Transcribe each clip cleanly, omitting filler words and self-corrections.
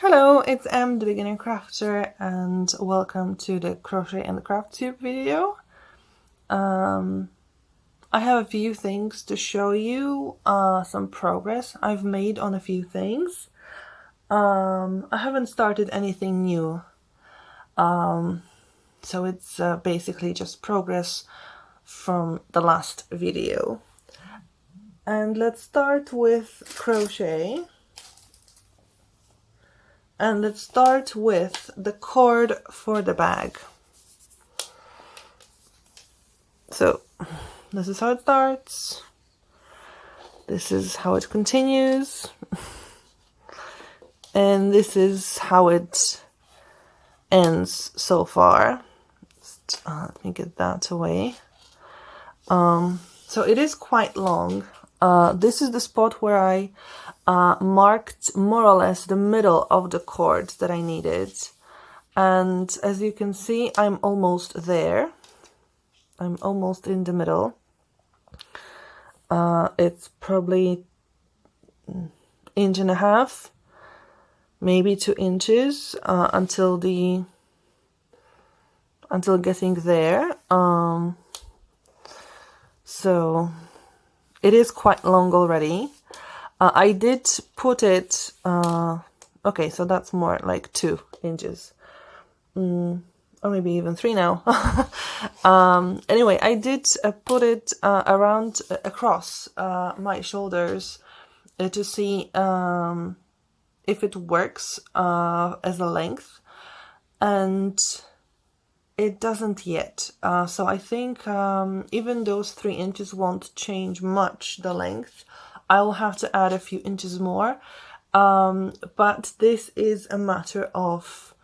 Hello, it's Em, the beginner crafter, and welcome to the Crochet and Crafts Tube video. I have a few things to show you, some progress I've made on a few things. I haven't started anything new, so it's basically just progress from the last video. And let's start with crochet. And let's start with the cord for the bag. So this is how it starts. This is how it continues. And this is how it ends so far. Just, let me get that away. So it is quite long. This is the spot where I marked more or less the middle of the cord that I needed, and as you can see, I'm almost there. I'm almost in the middle. It's probably 1.5 inches, maybe 2 inches, until getting there. So it is quite long already. I did put it, okay, so that's more like 2 inches, or maybe even 3 now. Anyway, I did put it around across my shoulders to see if it works as a length, and it doesn't yet. So I think even those 3 inches won't change much the length. I will have to add a few inches more, but this is a matter of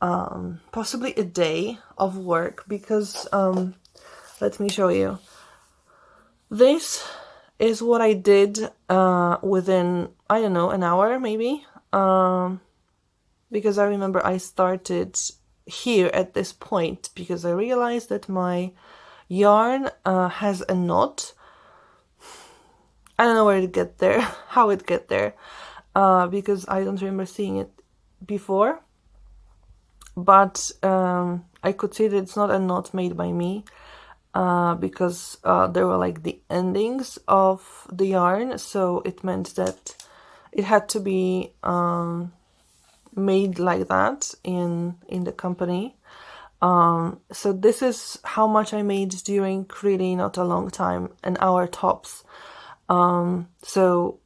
possibly a day of work, because let me show you. This is what I did within, I don't know, an hour maybe, because I remember I started here at this point because I realized that my yarn has a knot. I don't know where it get there, how it get there, because I don't remember seeing it before. But I could see that it's not a knot made by me, because there were like the endings of the yarn, so it meant that it had to be made like that in the company. So this is how much I made during really not a long time, an hour tops. So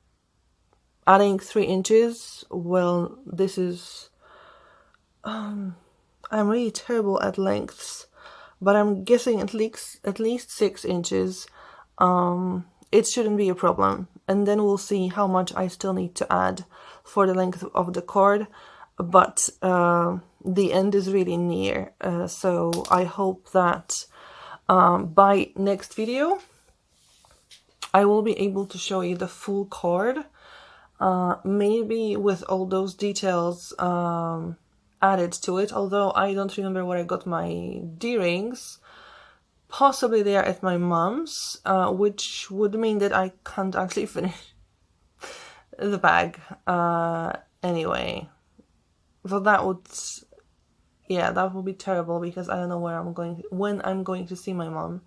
adding 3 inches, well, this is, I'm really terrible at lengths, but I'm guessing at least 6 inches. It shouldn't be a problem. And then we'll see how much I still need to add for the length of the cord. But the end is really near. So I hope that by next video, I will be able to show you the full cord, maybe with all those details added to it, although I don't remember where I got my D-rings. Possibly they are at my mom's, which would mean that I can't actually finish the bag anyway. So that would, yeah, that would be terrible, because I don't know when I'm going to see my mom.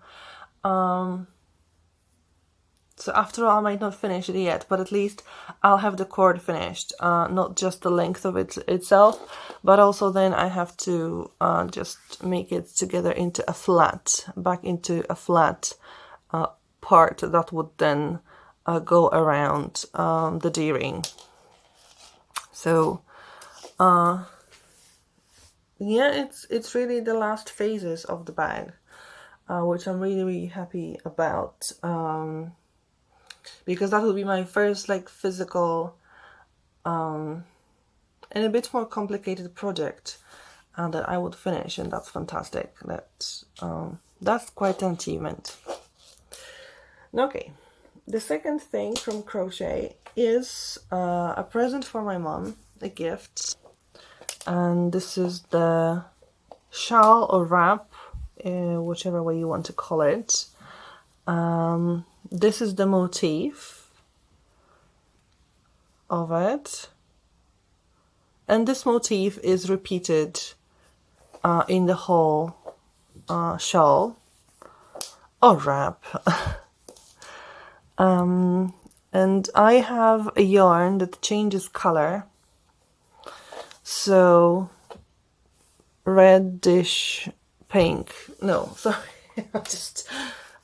So after all, I might not finish it yet, but at least I'll have the cord finished. Not just the length of it itself, but also then I have to just make it together into a flat, back into a flat part that would then go around the D-ring. So yeah, it's really the last phases of the bag, which I'm really happy about. Because that will be my first like physical and a bit more complicated project that I would finish, and that's fantastic. That's quite an achievement. Okay, the second thing from crochet is a present for my mom, a gift, and this is the shawl or wrap, whichever way you want to call it. This is the motif of it. And this motif is repeated in the whole shawl or wrap. And I have a yarn that changes color, so reddish pink, no, sorry, just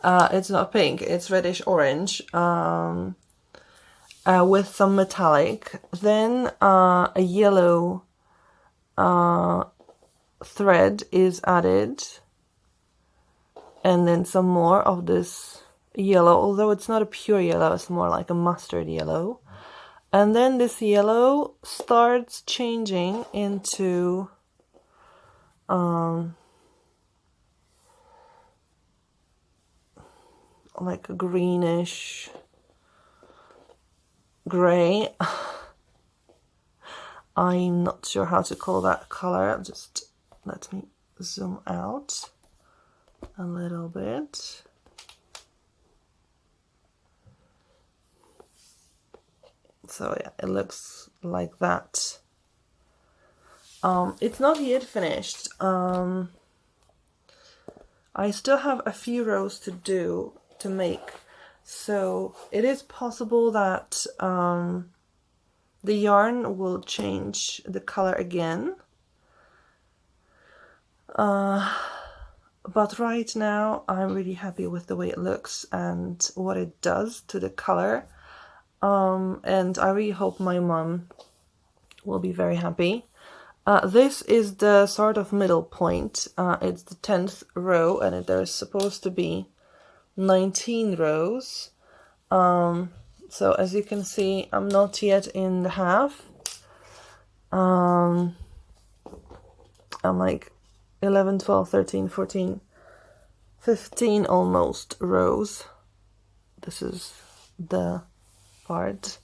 it's not pink, it's reddish orange, with some metallic, then a yellow thread is added, and then some more of this yellow, although it's not a pure yellow, it's more like a mustard yellow. And then this yellow starts changing into like a greenish gray. I'm not sure how to call that color. Just let me zoom out a little bit. So yeah, it looks like that. It's not yet finished. I still have a few rows to make, so it is possible that the yarn will change the color again. But right now I'm really happy with the way it looks and what it does to the color. And I really hope my mom will be very happy. This is the sort of middle point. It's the 10th row, and there's supposed to be 19 rows. So as you can see, I'm not yet in the half. I'm like 11, 12, 13, 14, 15 almost rows. This is the part.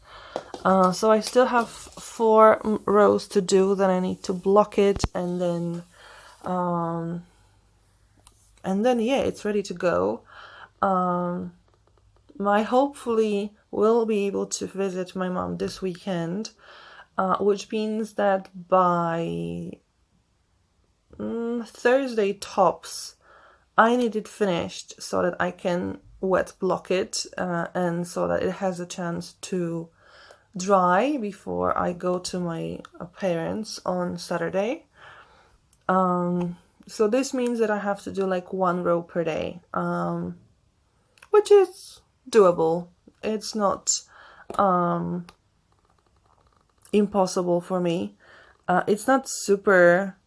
So I still have 4 rows to do, then I need to block it, and then yeah, it's ready to go. I hopefully will be able to visit my mom this weekend, which means that by Thursday tops, I need it finished so that I can wet block it, and so that it has a chance to dry before I go to my parents on Saturday. So this means that I have to do like 1 row per day, which is doable. It's not impossible for me. It's not super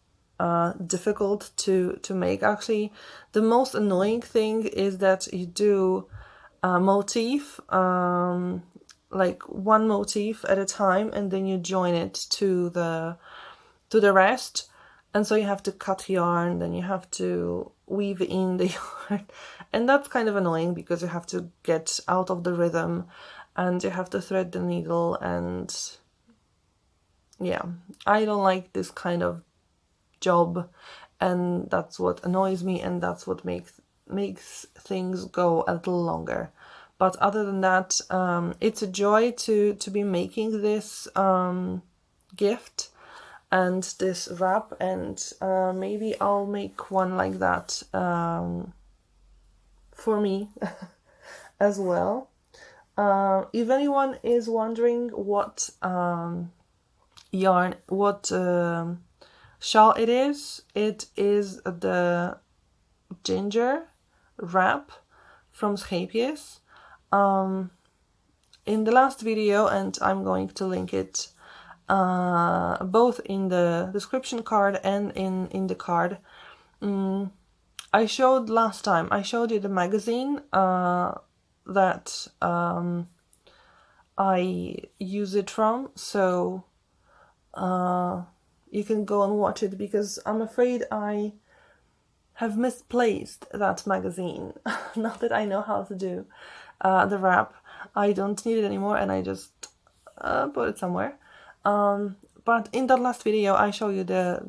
difficult to make. Actually, the most annoying thing is that you do a motif, like 1 motif at a time, and then you join it to the rest, and so you have to cut yarn, then you have to weave in the yarn, and that's kind of annoying because you have to get out of the rhythm and you have to thread the needle, and yeah, I don't like this kind of job, and that's what annoys me, and that's what makes things go a little longer. But other than that, it's a joy to be making this gift and this wrap, and maybe I'll make one like that for me as well. If anyone is wondering what yarn, what shawl it is the ginger wrap from Schapies. In the last video, and I'm going to link it both in the description card and in the card, I showed last time, I showed you the magazine that I use it from, so you can go and watch it, because I'm afraid I have misplaced that magazine. Not that I know how to do the wrap. I don't need it anymore, and I just put it somewhere. But in that last video I show you the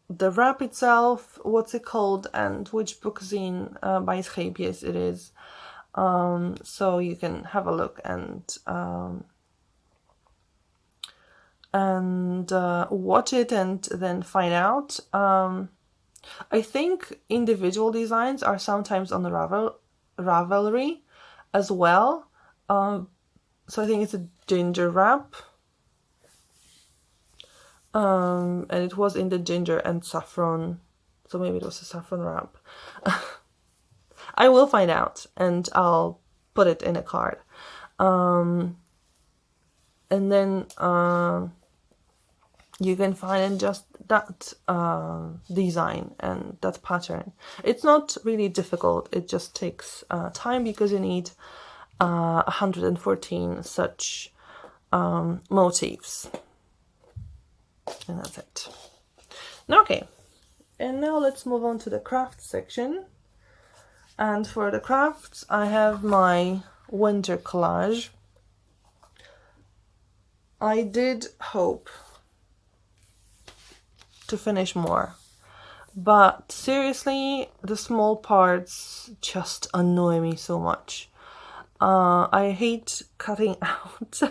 wrap itself, what's it called, and which bookzine by Schapies it is. So you can have a look and and watch it and then find out. I think individual designs are sometimes on the Ravelry as well. So I think it's a ginger wrap. And it was in the ginger and saffron, so maybe it was a saffron wrap. I will find out and I'll put it in a card. And then you can find just that design and that pattern. It's not really difficult, it just takes time because you need 114 such motifs. And that's it. Okay, and now let's move on to the crafts section. And for the crafts, I have my winter collage. I did hope to finish more, but seriously, the small parts just annoy me so much. I hate cutting out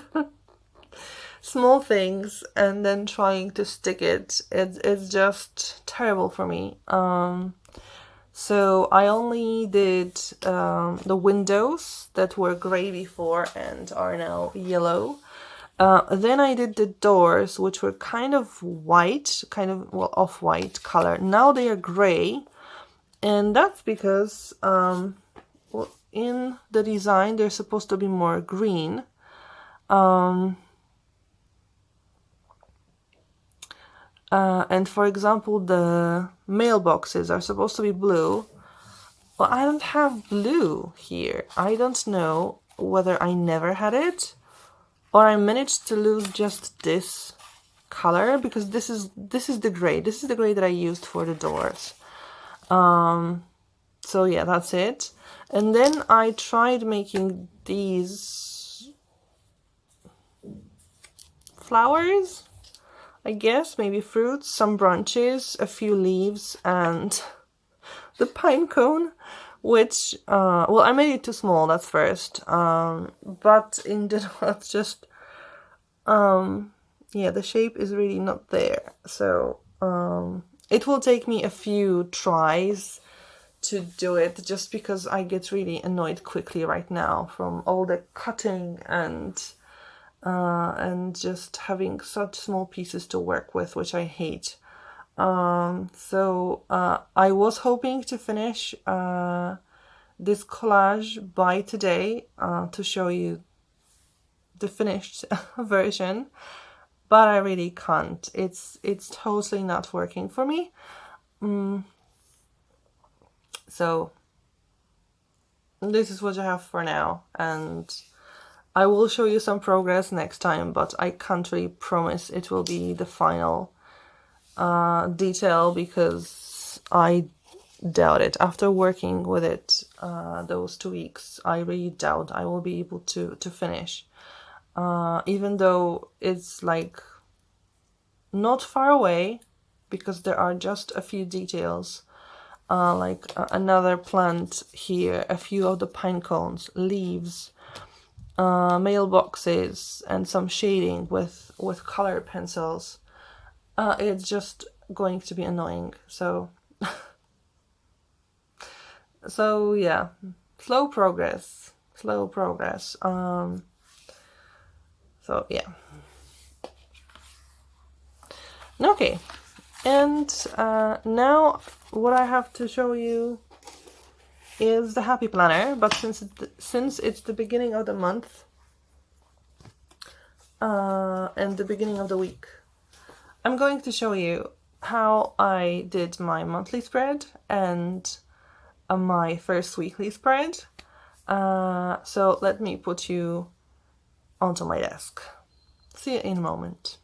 small things and then trying to stick it. It's just terrible for me. So I only did the windows that were gray before and are now yellow. Then I did the doors, which were kind of white, well, off-white color. Now they are gray, and that's because well, in the design they're supposed to be more green. And for example, the mailboxes are supposed to be blue. Well, I don't have blue here. I don't know whether I never had it or I managed to lose just this color, because this is the gray. This is the gray that I used for the doors. So yeah, that's it. And then I tried making these flowers, I guess, maybe fruits, some branches, a few leaves, and the pine cone, which, well, I made it too small, that's first, but in general, it's just, yeah, the shape is really not there, so, it will take me a few tries to do it, just because I get really annoyed quickly right now from all the cutting and just having such small pieces to work with, which I hate. So I was hoping to finish this collage by today to show you the finished version, but I really can't. It's totally not working for me. So this is what I have for now, and I will show you some progress next time, but I can't really promise it will be the final detail, because I doubt it. After working with it those 2 weeks, I really doubt I will be able to finish. Even though it's like not far away, because there are just a few details, like another plant here, a few of the pine cones, leaves, mailboxes, and some shading with color pencils. It's just going to be annoying. So so yeah, slow progress. So yeah. Okay, and now what I have to show you is the happy planner, but since it's the beginning of the month and the beginning of the week, I'm going to show you how I did my monthly spread and my first weekly spread. So let me put you onto my desk. See you in a moment.